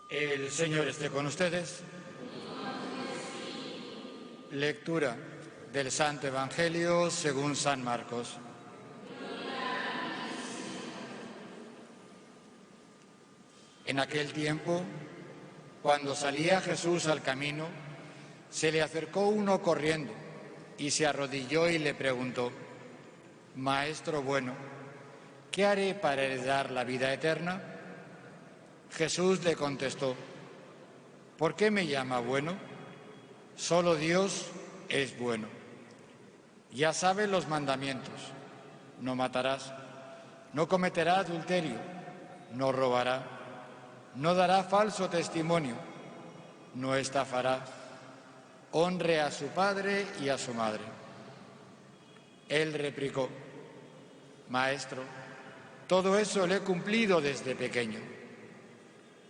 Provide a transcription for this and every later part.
El Señor esté con ustedes. Lectura del Santo Evangelio según San Marcos. En aquel tiempo, cuando salía Jesús al camino, se le acercó uno corriendo y se arrodilló y le preguntó: «Maestro bueno, ¿qué haré para heredar la vida eterna?». Jesús le contestó: «¿Por qué me llama bueno? Solo Dios es bueno. Ya sabe los mandamientos: no matarás, no cometerá adulterio, no robará, no dará falso testimonio, no estafará, honre a su padre y a su madre». Él replicó: «Maestro, todo eso lo he cumplido desde pequeño».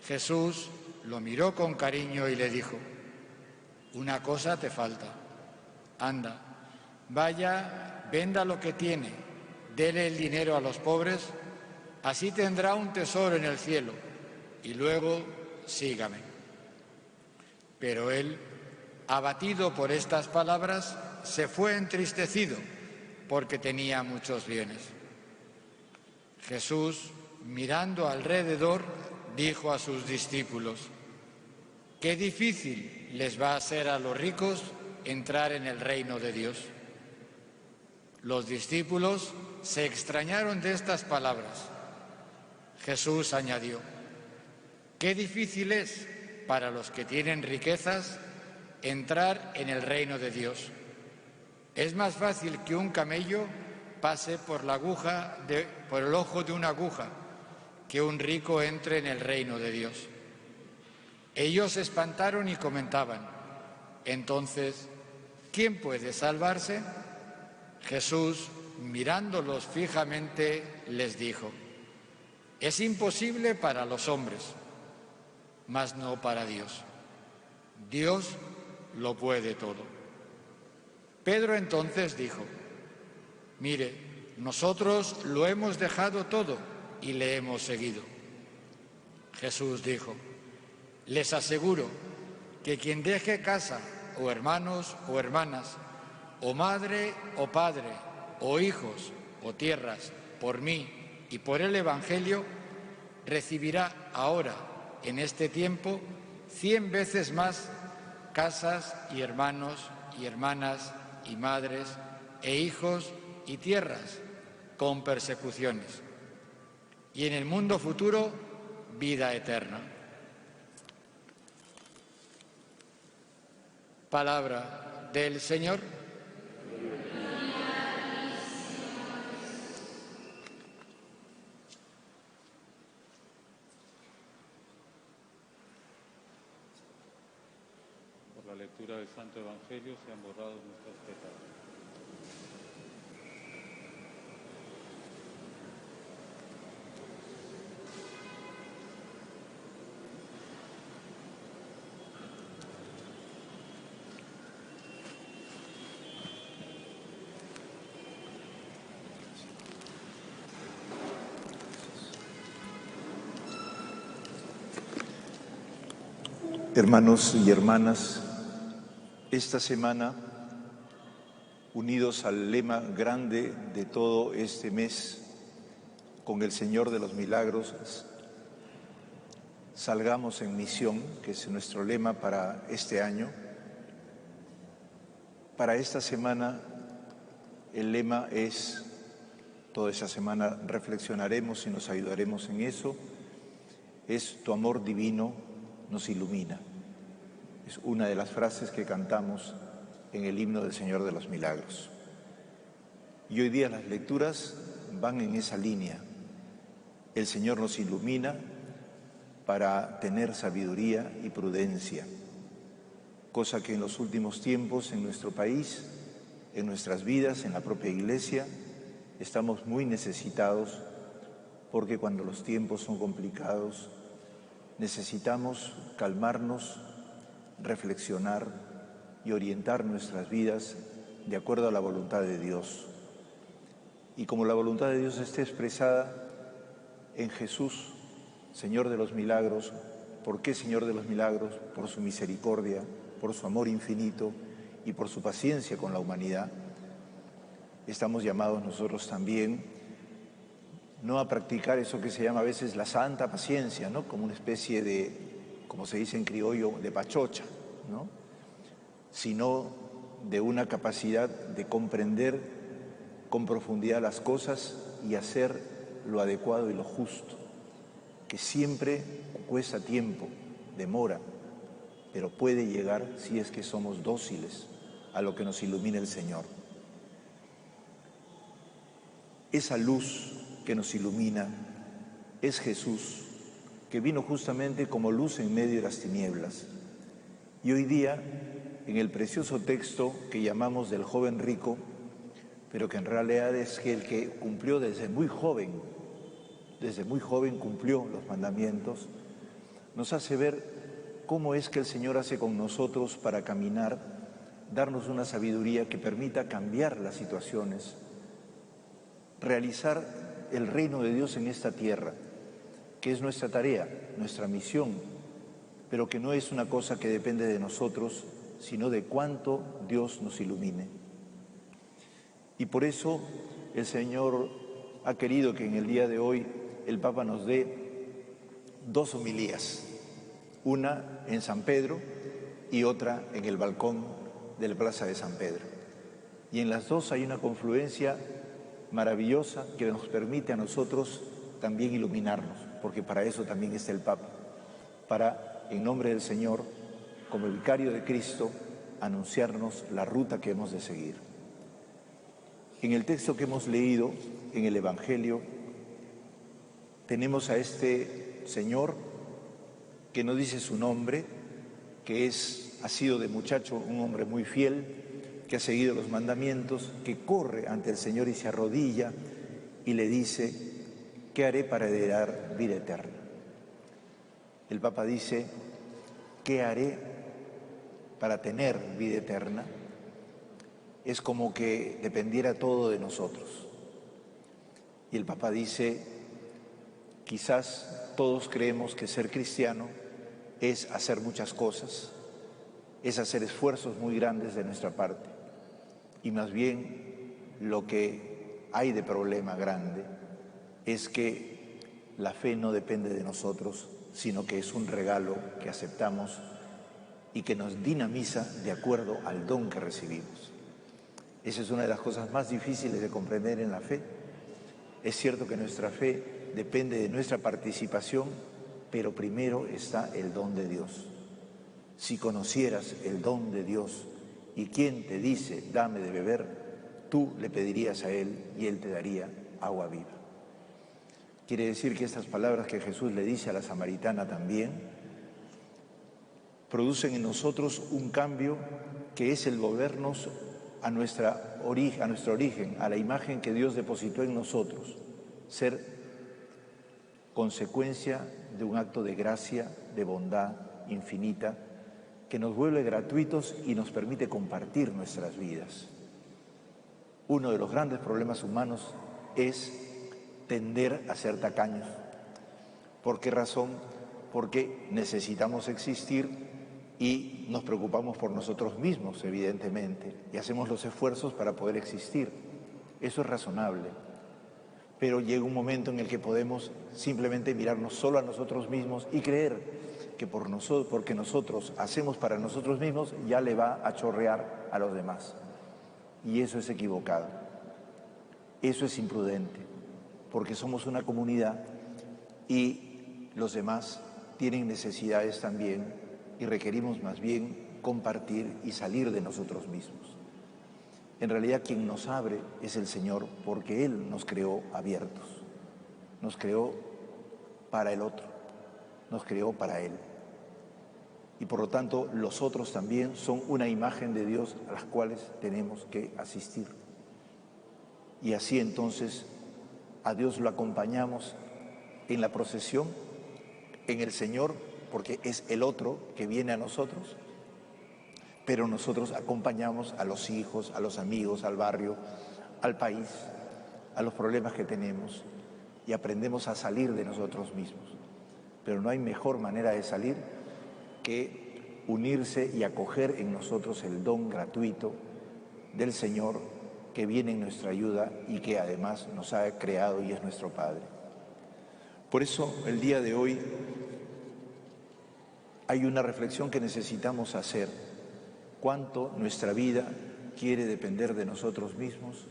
Jesús lo miró con cariño y le dijo: «Una cosa te falta. Anda, vaya, venda lo que tiene, dele el dinero a los pobres, así tendrá un tesoro en el cielo, y luego sígame». Pero él, abatido por estas palabras, se fue entristecido porque tenía muchos bienes. Jesús, mirando alrededor, dijo a sus discípulos: «Qué difícil les va a ser a los ricos entrar en el reino de Dios». Los discípulos se extrañaron de estas palabras. Jesús añadió: «Qué difícil es para los que tienen riquezas entrar en el reino de Dios. Es más fácil que un camello pase por el ojo de una aguja que un rico entre en el reino de Dios». Ellos se espantaron y comentaban: «Entonces, ¿quién puede salvarse?». Jesús, mirándolos fijamente, les dijo: «Es imposible para los hombres, mas no para Dios. Dios lo puede todo». Pedro entonces dijo: «Mire, nosotros lo hemos dejado todo y le hemos seguido». Jesús dijo: «Les aseguro que quien deje casa, o hermanos o hermanas, o madre o padre, o hijos o tierras, por mí y por el Evangelio, recibirá ahora, en este tiempo, 100 veces más casas y hermanos y hermanas y madres e hijos y tierras, con persecuciones, y en el mundo futuro, vida eterna». Palabra del Señor. Por la lectura del Santo Evangelio se han borrado nuestros pecados. Hermanos y hermanas, esta semana, unidos al lema grande de todo este mes, con el Señor de los Milagros, salgamos en misión, que es nuestro lema para este año. Para esta semana, el lema es, toda esta semana reflexionaremos y nos ayudaremos en eso, es: tu amor divino nos ilumina. Es una de las frases que cantamos en el himno del Señor de los Milagros. Y hoy día las lecturas van en esa línea. El Señor nos ilumina para tener sabiduría y prudencia, cosa que en los últimos tiempos en nuestro país, en nuestras vidas, en la propia Iglesia, estamos muy necesitados, porque cuando los tiempos son complicados necesitamos calmarnos, reflexionar y orientar nuestras vidas de acuerdo a la voluntad de Dios. Y como la voluntad de Dios esté expresada en Jesús, Señor de los Milagros, porque, Señor de los milagros, por su misericordia, por su amor infinito y por su paciencia con la humanidad, estamos llamados nosotros también no a practicar eso que se llama a veces la santa paciencia, ¿no? Como una especie de, como se dice en criollo, de pachocha, ¿no? Sino de una capacidad de comprender con profundidad las cosas y hacer lo adecuado y lo justo, que siempre cuesta tiempo, demora, pero puede llegar si es que somos dóciles a lo que nos ilumina el Señor. Esa luz que nos ilumina es Jesús, que vino justamente como luz en medio de las tinieblas. Y hoy día, en el precioso texto que llamamos del joven rico, pero que en realidad es el que cumplió desde muy joven cumplió los mandamientos, nos hace ver cómo es que el Señor hace con nosotros para caminar, darnos una sabiduría que permita cambiar las situaciones, realizar el reino de Dios en esta tierra, que es nuestra tarea, nuestra misión, pero que no es una cosa que depende de nosotros, sino de cuánto Dios nos ilumine. Y por eso el Señor ha querido que en el día de hoy el Papa nos dé dos homilías, una en San Pedro y otra en el balcón de la Plaza de San Pedro. Y en las dos hay una confluencia maravillosa que nos permite a nosotros también iluminarnos, porque para eso también está el Papa, para, en nombre del Señor, como vicario de Cristo, anunciarnos la ruta que hemos de seguir. En el texto que hemos leído, en el Evangelio, tenemos a este señor que no dice su nombre, que ha sido de muchacho un hombre muy fiel, que ha seguido los mandamientos, que corre ante el Señor y se arrodilla y le dice: ¿qué haré para heredar vida eterna? El Papa dice: ¿qué haré para tener vida eterna? Es como que dependiera todo de nosotros. Y el Papa dice: quizás todos creemos que ser cristiano es hacer muchas cosas, es hacer esfuerzos muy grandes de nuestra parte. Y más bien lo que hay de problema grande es que la fe no depende de nosotros, sino que es un regalo que aceptamos y que nos dinamiza de acuerdo al don que recibimos. Esa es una de las cosas más difíciles de comprender en la fe. Es cierto que nuestra fe depende de nuestra participación, pero primero está el don de Dios. Si conocieras el don de Dios y quien te dice dame de beber, tú le pedirías a Él y Él te daría agua viva. Quiere decir que estas palabras que Jesús le dice a la samaritana también producen en nosotros un cambio que es el volvernos a nuestro origen, a la imagen que Dios depositó en nosotros, ser consecuencia de un acto de gracia, de bondad infinita, que nos vuelve gratuitos y nos permite compartir nuestras vidas. Uno de los grandes problemas humanos es tender a ser tacaños. ¿Por qué razón? Porque necesitamos existir y nos preocupamos por nosotros mismos, evidentemente, y hacemos los esfuerzos para poder existir. Eso es razonable. Pero llega un momento en el que podemos simplemente mirarnos solo a nosotros mismos y creer que porque nosotros hacemos para nosotros mismos, ya le va a chorrear a los demás. Y eso es equivocado. Eso es imprudente, porque somos una comunidad y los demás tienen necesidades también y requerimos más bien compartir y salir de nosotros mismos. En realidad quien nos abre es el Señor, porque Él nos creó abiertos, nos creó para el otro, nos creó para Él. Y por lo tanto los otros también son una imagen de Dios a las cuales tenemos que asistir. Y así entonces a Dios lo acompañamos en la procesión, en el Señor, porque es el otro que viene a nosotros, pero nosotros acompañamos a los hijos, a los amigos, al barrio, al país, a los problemas que tenemos y aprendemos a salir de nosotros mismos. pero no hay mejor manera de salir que unirse y acoger en nosotros el don gratuito del Señor que viene en nuestra ayuda y que además nos ha creado y es nuestro Padre. Por eso el día de hoy hay una reflexión que necesitamos hacer: cuánto nuestra vida quiere depender de nosotros mismos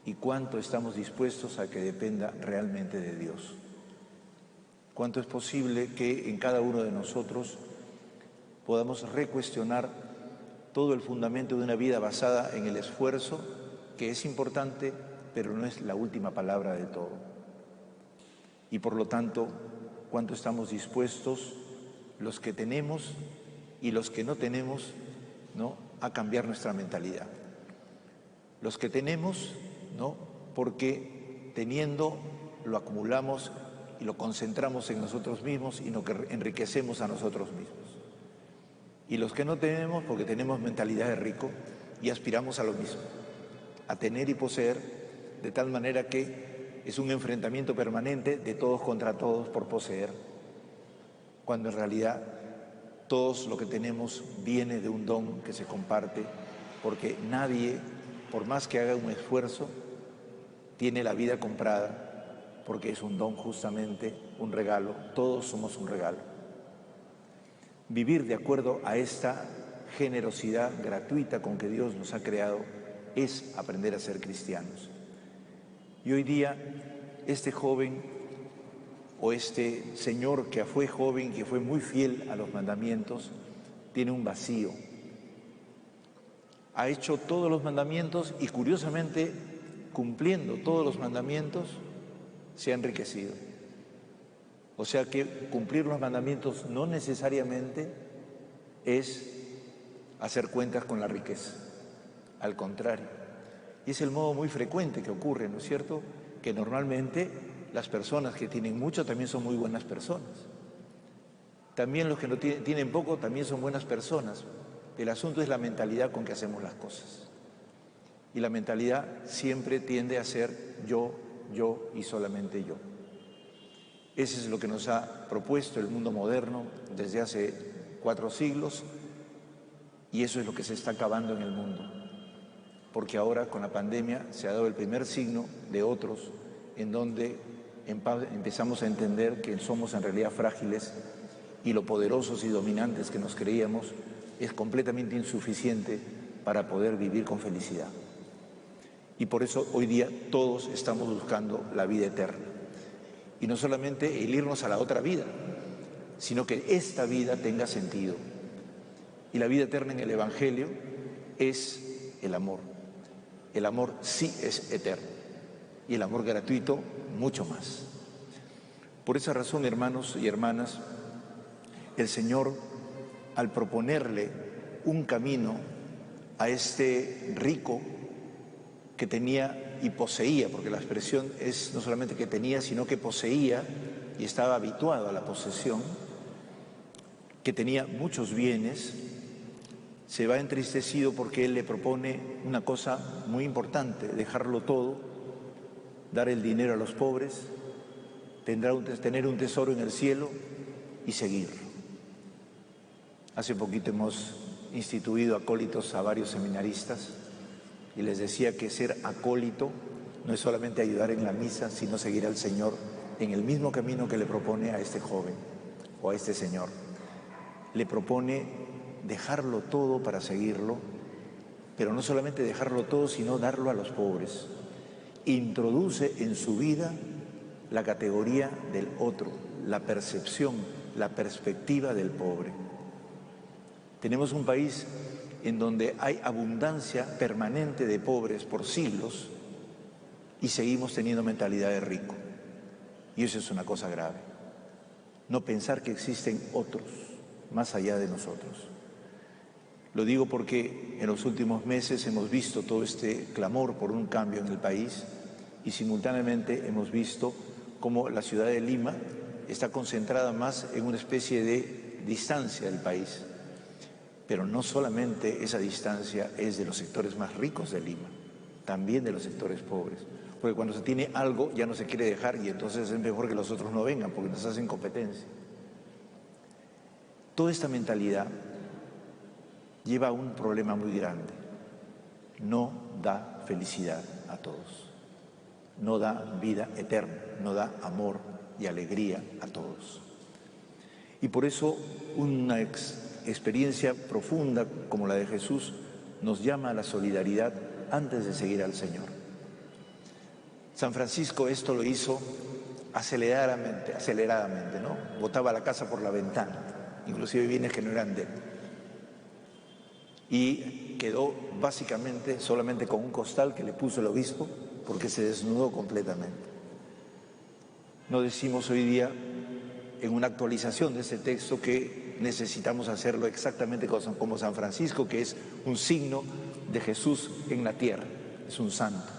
y cuánto estamos dispuestos a que dependa realmente de Dios. Cuánto es posible que en cada uno de nosotros podamos recuestionar todo el fundamento de una vida basada en el esfuerzo, que es importante, pero no es la última palabra de todo. Y por lo tanto, cuánto estamos dispuestos, los que tenemos y los que no tenemos, ¿no?, a cambiar nuestra mentalidad. Los que tenemos, ¿no?, porque teniendo lo acumulamos y lo concentramos en nosotros mismos y nos enriquecemos a nosotros mismos. Y los que no tenemos, porque tenemos mentalidad de rico y aspiramos a lo mismo, a tener y poseer, de tal manera que es un enfrentamiento permanente de todos contra todos por poseer, cuando en realidad todos lo que tenemos viene de un don que se comparte, porque nadie, por más que haga un esfuerzo, tiene la vida comprada, porque es un don justamente, un regalo. Todos somos un regalo. Vivir de acuerdo a esta generosidad gratuita con que Dios nos ha creado es aprender a ser cristianos. Y hoy día este joven o este señor que fue joven, que fue muy fiel a los mandamientos, tiene un vacío. Ha hecho todos los mandamientos y curiosamente, cumpliendo todos los mandamientos, se ha enriquecido. O sea que cumplir los mandamientos no necesariamente es hacer cuentas con la riqueza, al contrario. Y es el modo muy frecuente que ocurre, ¿no es cierto?, que normalmente las personas que tienen mucho también son muy buenas personas. También los que no tienen poco también son buenas personas. El asunto es la mentalidad con que hacemos las cosas. Y la mentalidad siempre tiende a ser yo y solamente yo. Ese es lo que nos ha propuesto el mundo moderno desde hace 4 siglos y eso es lo que se está acabando en el mundo. Porque ahora con la pandemia se ha dado el primer signo de otros en donde empezamos a entender que somos en realidad frágiles y lo poderosos y dominantes que nos creíamos es completamente insuficiente para poder vivir con felicidad. Y por eso hoy día todos estamos buscando la vida eterna. Y no solamente el irnos a la otra vida, sino que esta vida tenga sentido. Y la vida eterna en el Evangelio es el amor. El amor sí es eterno y el amor gratuito mucho más. Por esa razón, hermanos y hermanas, el Señor, al proponerle un camino a este rico que tenía y poseía, porque la expresión es no solamente que tenía, sino que poseía y estaba habituado a la posesión, que tenía muchos bienes, se va entristecido porque él le propone una cosa muy importante: dejarlo todo, dar el dinero a los pobres, tener un tesoro en el cielo y seguirlo. Hace poquito hemos instituido acólitos a varios seminaristas y les decía que ser acólito no es solamente ayudar en la misa, sino seguir al Señor en el mismo camino que le propone a este joven o a este señor. Le propone dejarlo todo para seguirlo, pero no solamente dejarlo todo, sino darlo a los pobres. Introduce en su vida la categoría del otro, la percepción, la perspectiva del pobre. Tenemos un país en donde hay abundancia permanente de pobres por siglos y seguimos teniendo mentalidad de rico. Y eso es una cosa grave. No pensar que existen otros más allá de nosotros. Lo digo porque en los últimos meses hemos visto todo este clamor por un cambio en el país y simultáneamente hemos visto cómo la ciudad de Lima está concentrada más en una especie de distancia del país. Pero no solamente esa distancia es de los sectores más ricos de Lima, también de los sectores pobres. Porque cuando se tiene algo ya no se quiere dejar y entonces es mejor que los otros no vengan porque nos hacen competencia. Toda esta mentalidad lleva a un problema muy grande. No da felicidad a todos. No da vida eterna, no da amor y alegría a todos. Y por eso una experiencia profunda como la de Jesús nos llama a la solidaridad antes de seguir al Señor. San Francisco esto lo hizo aceleradamente, ¿no? Botaba la casa por la ventana, inclusive bienes que no eran de él. Y quedó básicamente solamente con un costal que le puso el obispo porque se desnudó completamente. No decimos hoy día en una actualización de este texto que necesitamos hacerlo exactamente como San Francisco, que es un signo de Jesús en la tierra, es un santo.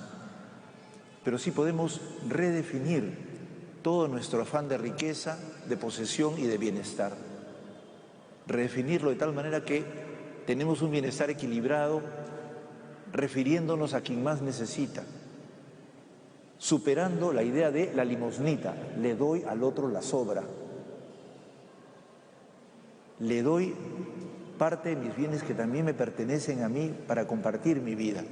Pero sí podemos redefinir todo nuestro afán de riqueza, de posesión y de bienestar. Redefinirlo de tal manera que tenemos un bienestar equilibrado, refiriéndonos a quien más necesita, superando la idea de la limosnita, le doy al otro la sobra, le doy parte de mis bienes que también me pertenecen a mí para compartir mi vida.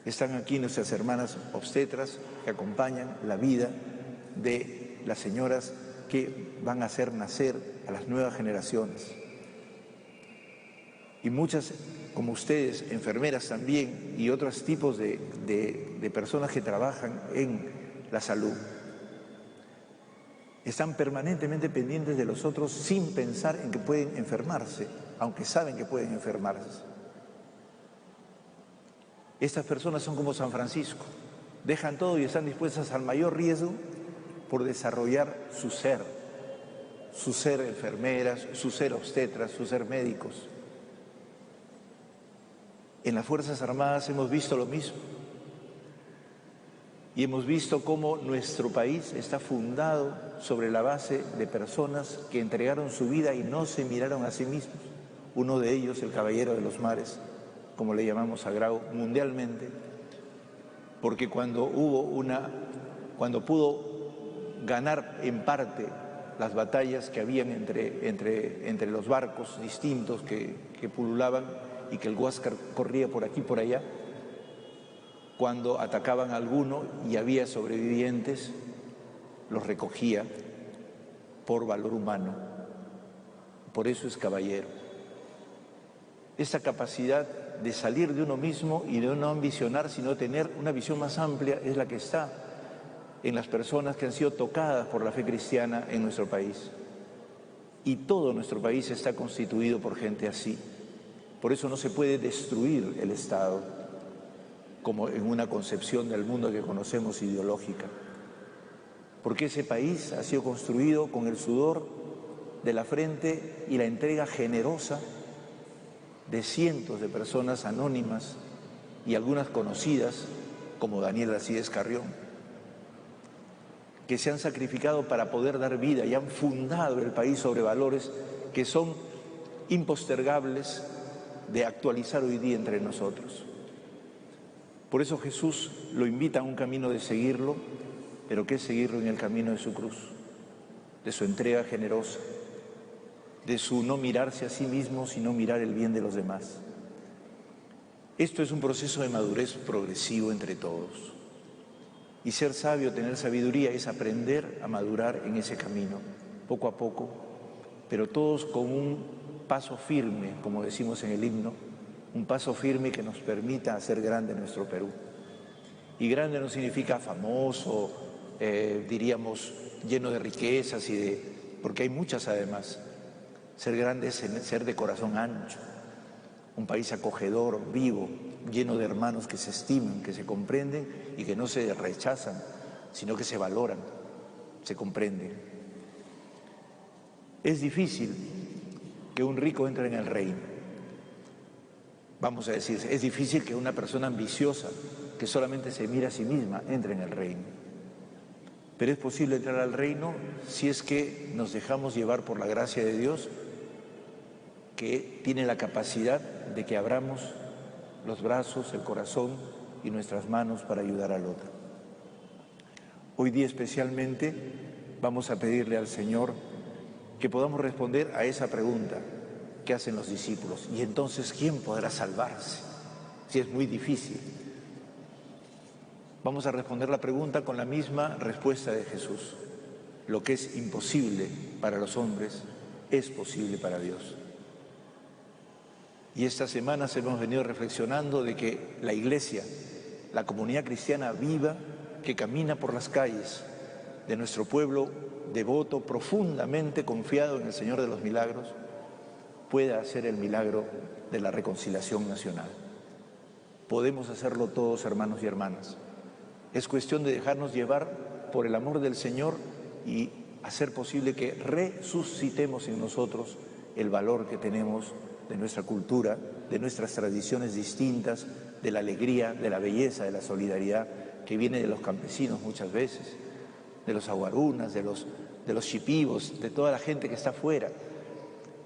Están aquí nuestras hermanas obstetras que acompañan la vida de las señoras que van a hacer nacer a las nuevas generaciones. Y muchas, como ustedes, enfermeras también, y otros tipos de personas que trabajan en la salud, están permanentemente pendientes de los otros sin pensar en que pueden enfermarse, aunque saben que pueden enfermarse. Estas personas son como San Francisco, dejan todo y están dispuestas al mayor riesgo por desarrollar su ser enfermeras, su ser obstetras, su ser médicos. En las Fuerzas Armadas hemos visto lo mismo y hemos visto cómo nuestro país está fundado sobre la base de personas que entregaron su vida y no se miraron a sí mismos. Uno de ellos, el Caballero de los Mares, como le llamamos a Grau mundialmente, porque cuando pudo ganar en parte las batallas que habían entre los barcos distintos que pululaban y que el Huáscar corría por aquí y por allá, cuando atacaban a alguno y había sobrevivientes, los recogía por valor humano. Por eso es caballero. Esa capacidad de salir de uno mismo y de no ambicionar, sino tener una visión más amplia, es la que está en las personas que han sido tocadas por la fe cristiana en nuestro país. Y todo nuestro país está constituido por gente así. Por eso no se puede destruir el Estado, como en una concepción del mundo que conocemos ideológica. Porque ese país ha sido construido con el sudor de la frente y la entrega generosa de cientos de personas anónimas y algunas conocidas, como Daniel Alcides Carrión, que se han sacrificado para poder dar vida y han fundado el país sobre valores que son impostergables de actualizar hoy día entre nosotros. Por eso Jesús lo invita a un camino de seguirlo, pero que es seguirlo en el camino de su cruz, de su entrega generosa, de su no mirarse a sí mismo, sino mirar el bien de los demás. Esto es un proceso de madurez progresivo entre todos. Y ser sabio, tener sabiduría, es aprender a madurar en ese camino, poco a poco, pero todos con un paso firme, como decimos en el himno, un paso firme que nos permita hacer grande nuestro Perú. Y grande no significa famoso, diríamos, lleno de riquezas porque hay muchas además. Ser grande es ser de corazón ancho, un país acogedor, vivo, lleno de hermanos que se estiman, que se comprenden y que no se rechazan, sino que se valoran, se comprenden. Es difícil que un rico entre en el reino. Vamos a decir, es difícil que una persona ambiciosa, que solamente se mira a sí misma, entre en el reino. Pero es posible entrar al reino si es que nos dejamos llevar por la gracia de Dios, que tiene la capacidad de que abramos los brazos, el corazón y nuestras manos para ayudar al otro. Hoy día especialmente vamos a pedirle al Señor que podamos responder a esa pregunta que hacen los discípulos. Y entonces, ¿quién podrá salvarse? Si es muy difícil. Vamos a responder la pregunta con la misma respuesta de Jesús. Lo que es imposible para los hombres es posible para Dios. Y estas semanas hemos venido reflexionando de que la Iglesia, la comunidad cristiana viva, que camina por las calles de nuestro pueblo devoto, profundamente confiado en el Señor de los Milagros, pueda hacer el milagro de la reconciliación nacional. Podemos hacerlo todos, hermanos y hermanas. Es cuestión de dejarnos llevar por el amor del Señor y hacer posible que resucitemos en nosotros el valor que tenemos de nuestra cultura, de nuestras tradiciones distintas, de la alegría, de la belleza, de la solidaridad que viene de los campesinos muchas veces, de los aguarunas, de los chipivos, de toda la gente que está afuera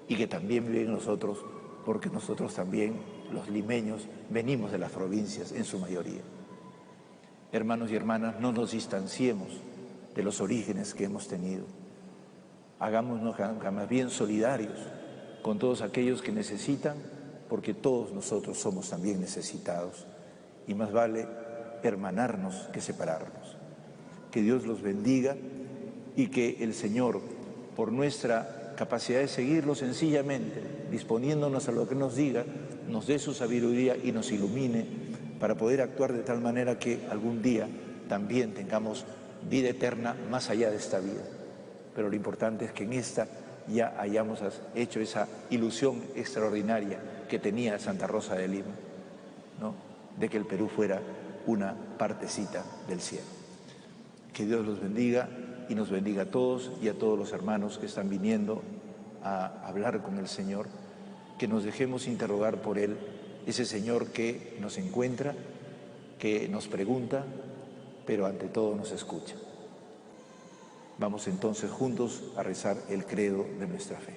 y que también vive en nosotros, porque nosotros también, los limeños, venimos de las provincias en su mayoría. Hermanos y hermanas, no nos distanciemos de los orígenes que hemos tenido. Hagámonos más bien solidarios con todos aquellos que necesitan, porque todos nosotros somos también necesitados. Y más vale hermanarnos que separarnos. Que Dios los bendiga y que el Señor, por nuestra capacidad de seguirlo sencillamente, disponiéndonos a lo que nos diga, nos dé su sabiduría y nos ilumine para poder actuar de tal manera que algún día también tengamos vida eterna más allá de esta vida. Pero lo importante es que en esta ya hayamos hecho esa ilusión extraordinaria que tenía Santa Rosa de Lima, ¿no?, de que el Perú fuera una partecita del cielo. Que Dios los bendiga y nos bendiga a todos y a todos los hermanos que están viniendo a hablar con el Señor, que nos dejemos interrogar por Él, ese Señor que nos encuentra, que nos pregunta, pero ante todo nos escucha. Vamos entonces juntos a rezar el credo de nuestra fe.